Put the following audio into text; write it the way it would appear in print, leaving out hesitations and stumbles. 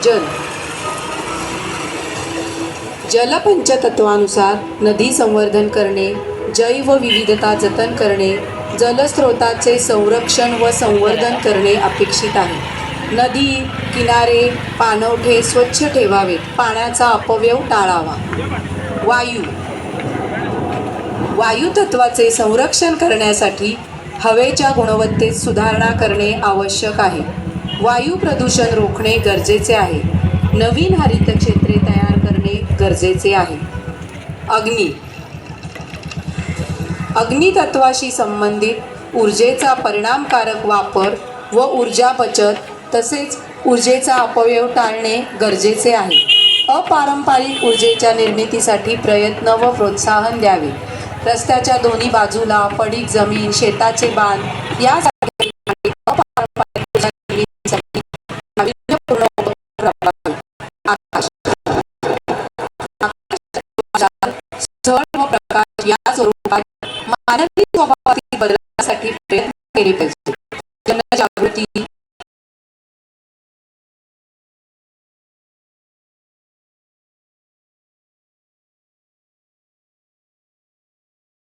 जल जलपंचतत्वानुसार नदी संवर्धन करणे, जैवविविधता जतन करणे, जलस्रोताचे संरक्षण व संवर्धन करणे अपेक्षित आहे। नदी किनारे पाणवठे स्वच्छ ठेवावेत, पाण्याचा अपव्यय टाळावा। वायू तत्वाचे संरक्षण करण्यासाठी हवेच्या गुणवत्तेत सुधारणा करणे आवश्यक आहे। वायू प्रदूषण रोखणे गरजेचे आहे। नवीन हरित क्षेत्रे तयार करणे गरजेचे आहे। अग्नी तत्वाशी संबंधित ऊर्जेचा परिणामकारक वापर व ऊर्जा बचत तसेच ऊर्जेचा अपव्यय टाळणे गरजेचे आहे। अपारंपरिक ऊर्जेच्या निर्मितीसाठी प्रयत्न व प्रोत्साहन द्यावे। रस्त्याच्या दोन्ही बाजूला पडीक जमीन, शेताचे बांध यासारख्या ठिकाणी अपारंपरिक ऊर्जा निर्मितीसाठी नाविन्यपूर्ण उपक्रम राबवावे। स्थळ व प्रकाश या स्वरूपात मानवी स्वभावातील बदलासाठी प्रयत्न केले पाहिजे।